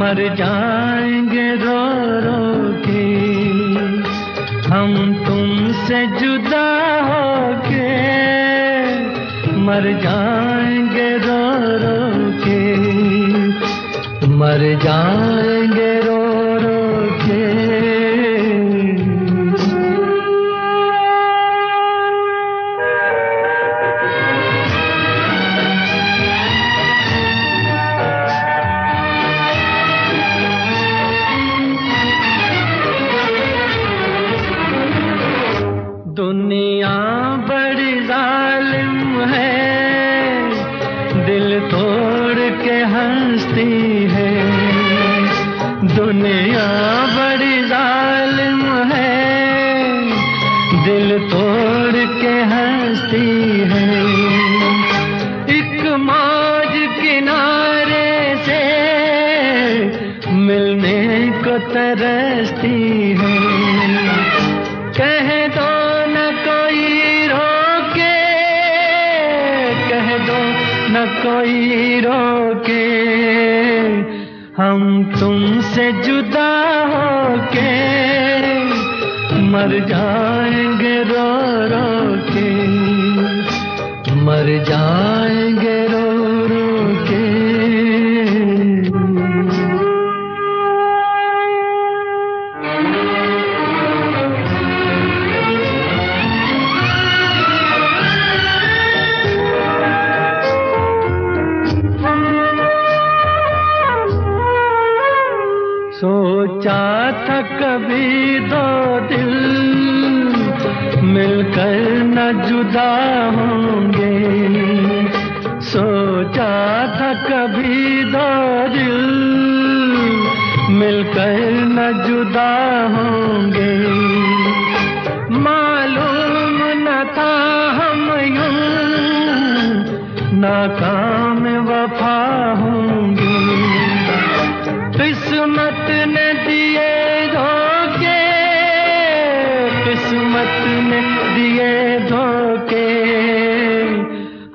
मर जाएंगे रो रो के, हम तुमसे जुदा होके मर जाएंगे रो रो के, मर जाएंगे रो रो के। दुनिया बड़ी जालिम है, दिल तोड़ के हंसती है। दुनिया बड़ी जालिम है, दिल तोड़ के हंसती है। एक मौज किनारे से मिलने को तरसती है। कह दो न कोई रोके, हम तुमसे जुदा होके मर जाएंगे रो रो के, मर जाएंगे रो रो के। सोचा था कभी दो दिल मिलकर न जुदा होंगे, सोचा था कभी दो दिल मिलकर न जुदा होंगे। मालूम न था हम यूं नाकाम वफा होंगे। किस्मत ने दिए धोखे, किस्मत ने दिए धोखे,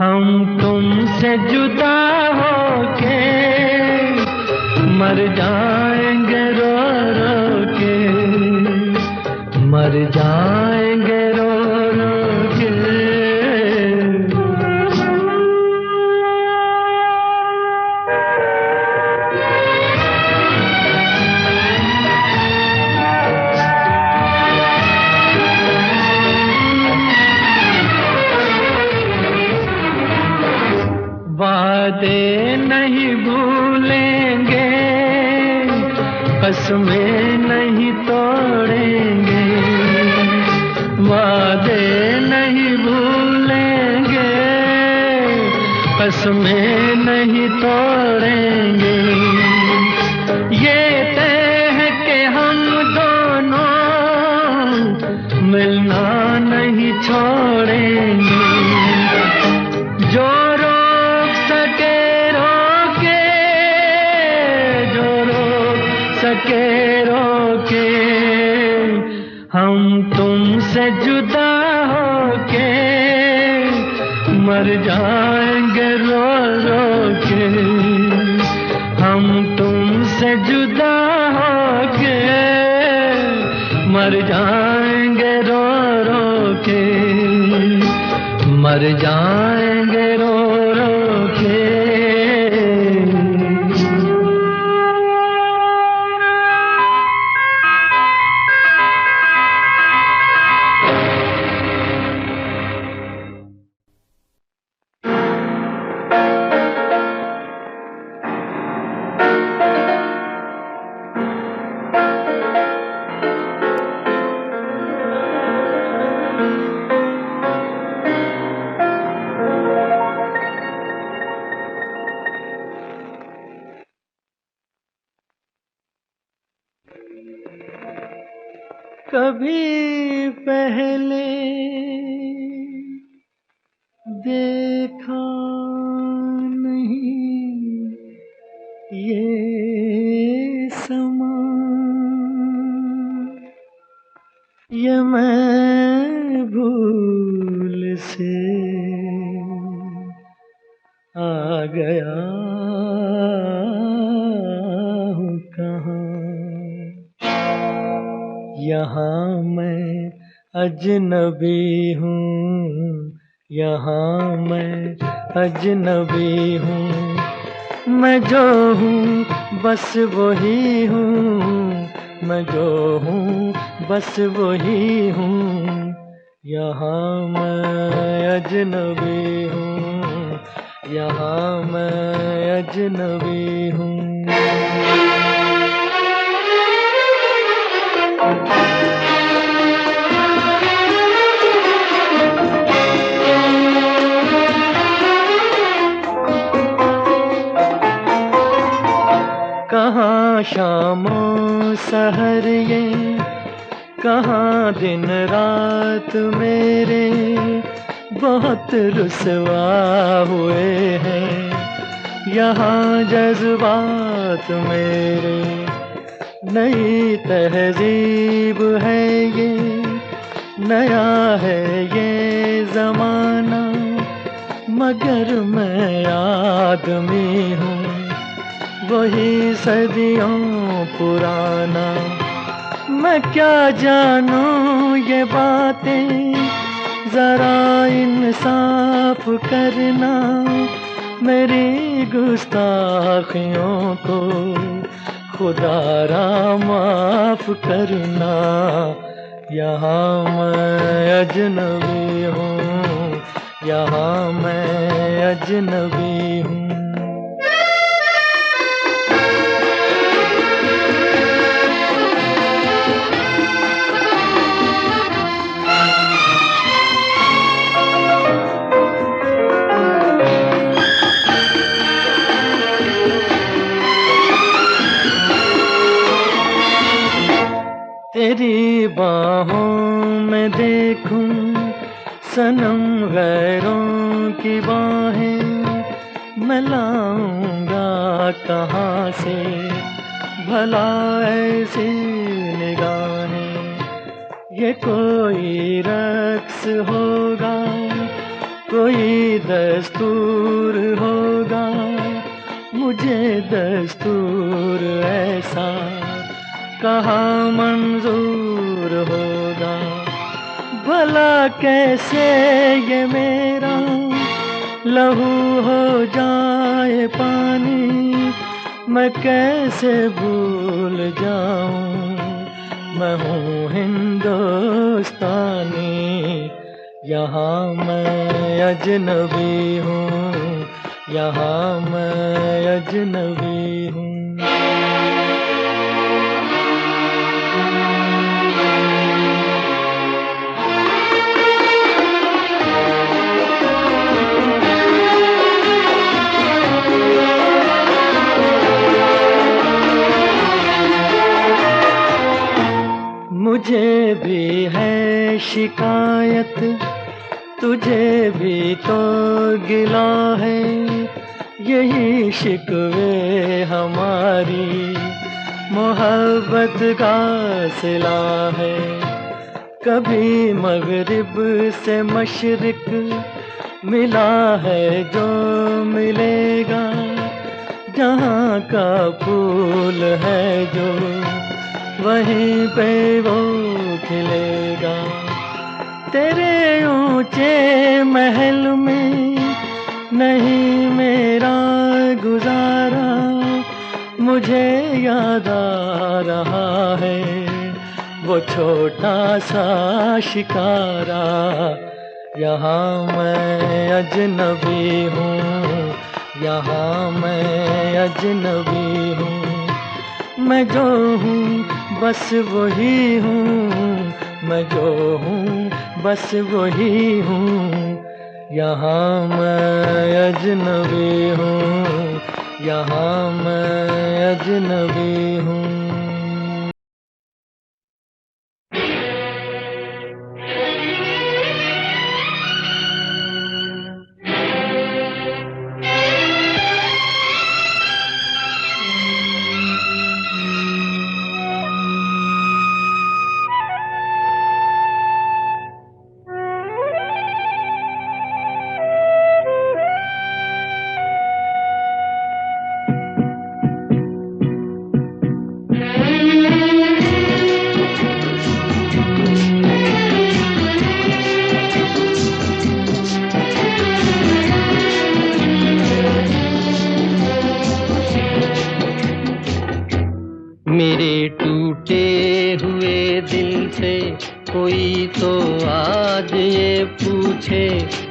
हम तुमसे जुदा होके मर जाएंगे रो रो के, मर जाएंगे रो रो के। वादे नहीं भूलेंगे, कसमें नहीं तोड़ेंगे। वादे नहीं भूलेंगे, कसमें नहीं तोड़ेंगे। ये तय है कि हम दोनों मिलना नहीं छोड़ेंगे। जो सके रोके, हम तुमसे जुदा होके मर जाएंगे रो रो के, हम तुमसे जुदा होके मर जाएंगे रो रो के, मर जाएंगे रो रो के। कभी पहले देखा नहीं ये समा, ये मैं भूल से आ गया हूँ यहाँ मैं अजनबी हूँ, यहाँ मैं अजनबी हूँ। मैं जो हूँ बस वही हूँ, मैं जो हूँ बस वही हूँ। यहाँ मैं अजनबी हूँ, यहाँ मैं अजनबी हूँ। कहाँ शामों सहर ये, कहाँ दिन रात मेरे बहुत रुसवा हुए हैं यहाँ जज्बात मेरे। नई तहजीब है ये, नया है ये ज़माना, मगर मैं आदमी हूँ वही सदियों पुराना। मैं क्या जानूं ये बातें, जरा इंसाफ करना, मेरी गुस्ताखियों को खुदारा माफ करना। यहाँ मैं अजनबी हूँ, यहाँ मैं अजनबी हूँ। तेरी बाहों में देखूं सनम गैरों की बाहें, मैं लाऊंगा कहाँ से भला ऐसी निगाहें। ये कोई रक्स होगा, कोई दस्तूर होगा, मुझे दस्तूर ऐसा कहाँ मंजूर होगा। भला कैसे ये मेरा लहू हो जाए पानी, मैं कैसे भूल जाऊं मैं हूँ हिंदुस्तानी। यहाँ मैं अजनबी हूँ, यहाँ मैं अजनबी हूँ। मुझे भी है शिकायत, तुझे भी तो गिला है, यही शिकवे हमारी मोहब्बत का सिला है। कभी मगरिब से मशरिक मिला है जो मिलेगा, जहाँ का फूल है जो वहीं पे वो खिलेगा। तेरे ऊंचे महल में नहीं मेरा गुजारा, मुझे याद आ रहा है वो छोटा सा शिकारा। यहाँ मैं अजनबी हूँ, यहाँ मैं अजनबी हूँ। मैं जो हूँ बस वही हूँ, मैं जो हूँ बस वही हूँ। यहाँ मैं अजनबी हूँ, यहाँ मैं अजनबी हूँ। कोई तो आज ये पूछे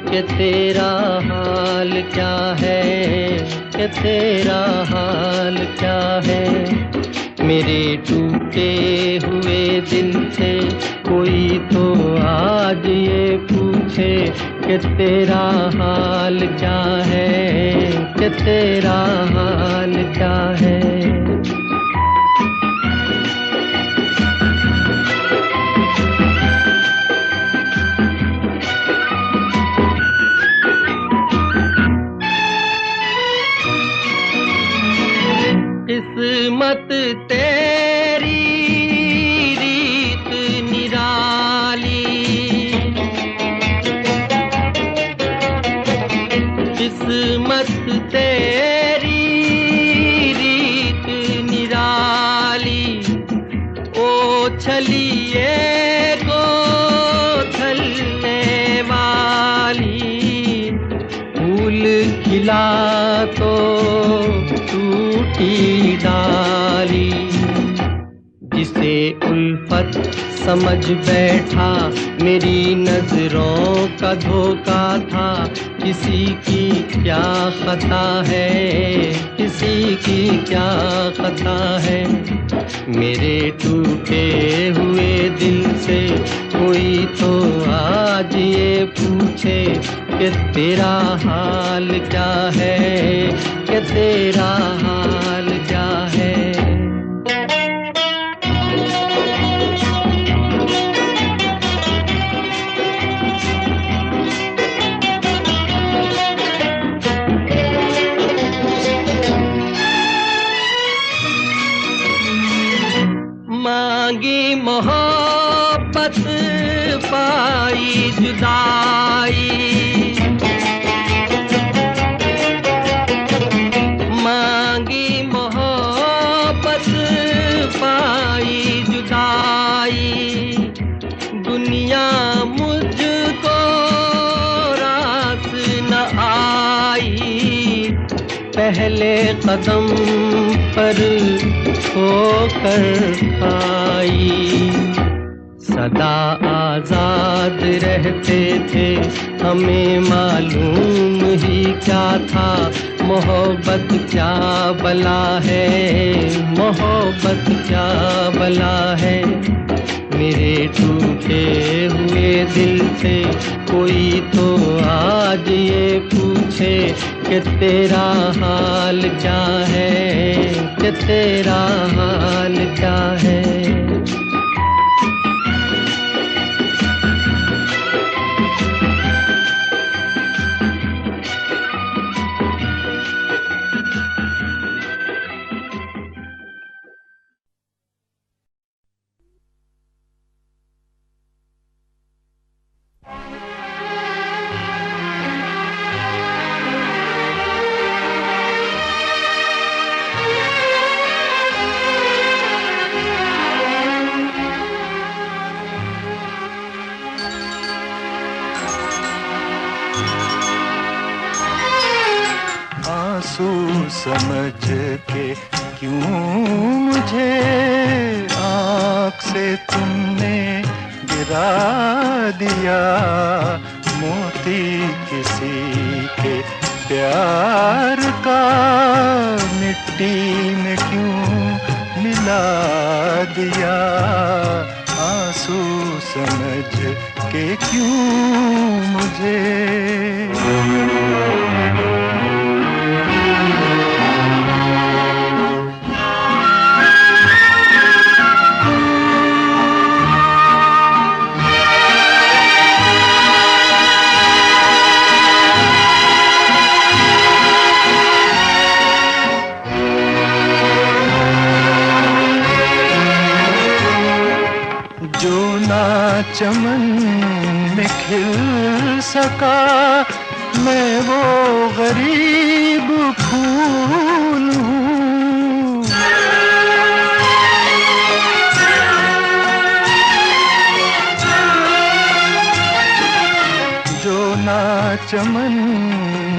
कि तेरा हाल क्या है, कि तेरा हाल क्या है। मेरे टूटे हुए दिल से कोई तो आज ये पूछे कि तेरा हाल क्या है, कि तेरा हाल क्या है। किस्मत तेरी रीत निराली, किस्मत तेरी रीत निराली। ओ छलिए को छलने वाली, फूल खिला तो टूटी डाली। जिसे उल्फत समझ बैठा मेरी नजरों का धोखा था। किसी की क्या खता है, किसी की क्या खता है। मेरे टूटे हुए दिल से कोई तो आज ये पूछे कि तेरा हाल क्या है, कि तेरा हाल क्या है। मांगी मोहब्बत पाई जुदाई, मांगी मोहब्बत पाई जुदाई। दुनिया मुझको रास न आई, पहले कदम पर होकर आई। सदा आजाद रहते थे, हमें मालूम ही क्या था। मोहब्बत क्या बला है, मोहब्बत क्या बला है। मेरे टूटे हुए दिल से कोई तो आज ये पूछे कि तेरा हाल क्या है, कि तेरा हाल क्या है। समझ के क्यों मुझे आँख से तुमने गिरा दिया। मोती किसी के प्यार का मिट्टी में क्यों मिला दिया। आंसू समझ के क्यों मुझे चमन में खिल सका मैं वो गरीब फूल हूँ। जो ना चमन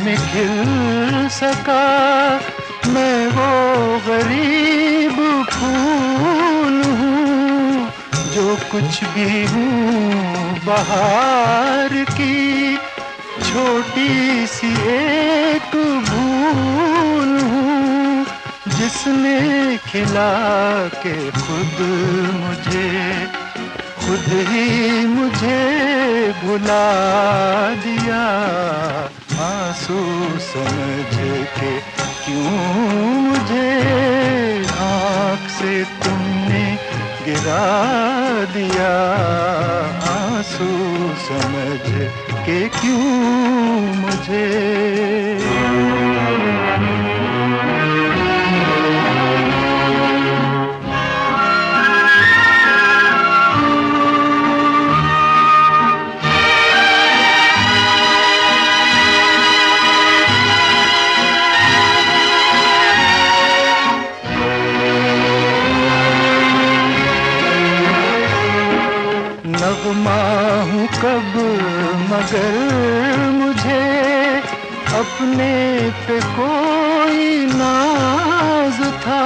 में खिल सका मैं वो गरीब फूल हूँ। जो कुछ कुछ भी हूँ बहार की, छोटी सी एक भूल हूँ जिसने खिला के खुद ही मुझे भुला दिया। आंसू समझ के क्यों मुझे आँख से तुमने गिरा दिया। आंसू समझ के क्यों मुझे। नग़मा हूँ कब मगर मुझे अपने पे कोई नाज था।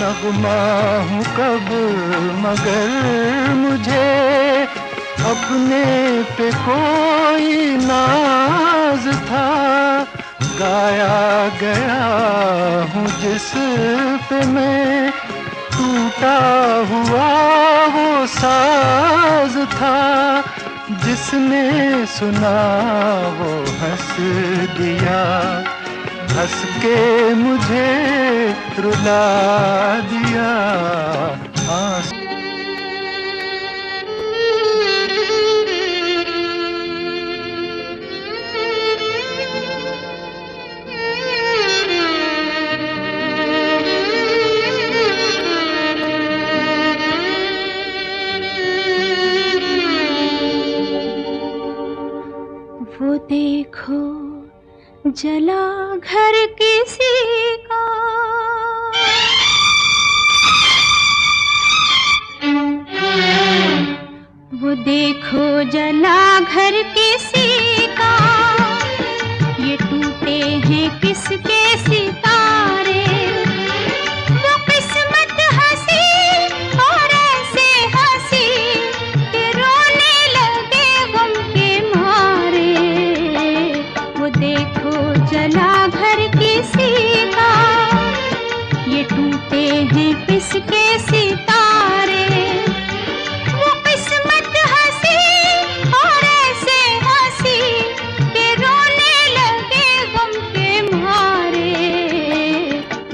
नग़मा हूँ कब मगर मुझे अपने पे कोई नाज था। गाया गया हूँ जिस पे मैं टूटा हुआ वो साज था। जिसने सुना वो हंस दिया, हंस के मुझे रुला दिया। वो देखो जला घर किसी का, वो देखो जला घर किसी का। ये टूटे हैं किसके सितारे, वो किस्मत हंसी और ऐसे हंसी कि रोने लगे गम के मारे। वो देखो जला घर किसी का, ये टूटे हैं किसके सितारे। वो किस्मत हंसी और ऐसे हंसी कि रोने लगे गम के मारे।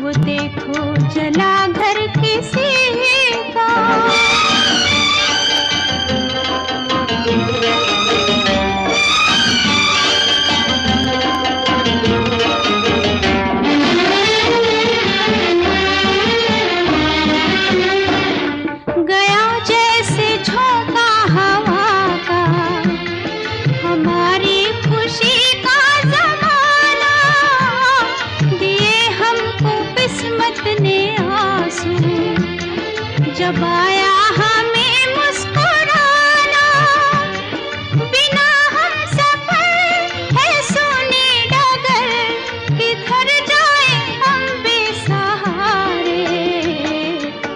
वो देखो जला घर किसी का। जब आया हमें मुस्कुराना, बिना हम सफर है सोनी डगर, किधर जाए हम बेसहारे।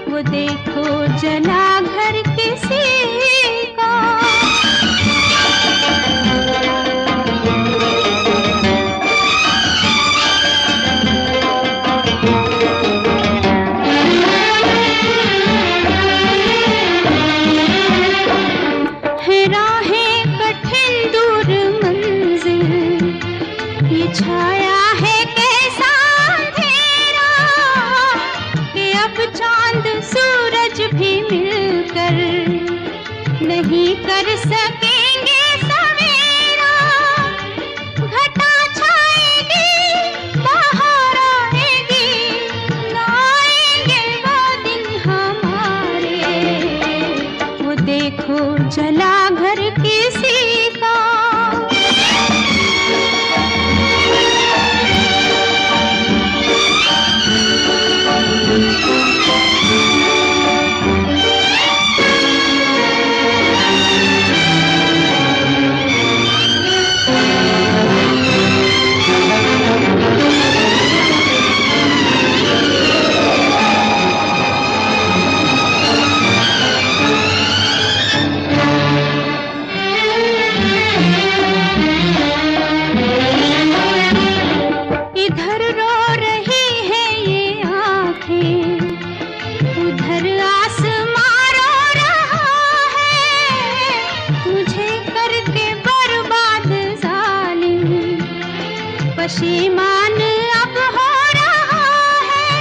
वो देखो जला घर किसी का। छाया है कैसा अंधेरा कि अब चांद सूरज भी मिलकर नहीं कर सकेंगे सवेरा। घटा छाएगी बाहर आएगी, ना आएंगे वो दिन हमारे। वो देखो जला घर किसी का। पशेमान अब हो रहा है।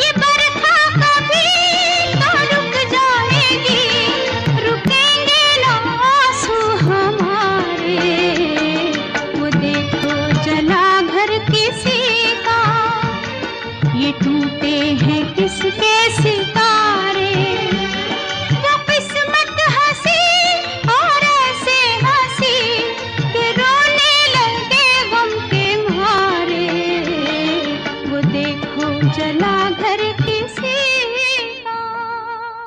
ये बरखा कभी तो रुक जाएगी, रुकेंगे ना आंसू हमारे। वो देखो जला घर किसी का, ये टूटे हैं किसके सितारे। वो किस्मत हंसी और ऐसे हंसी कि रोने लगे गम के मारे। वो देखो जला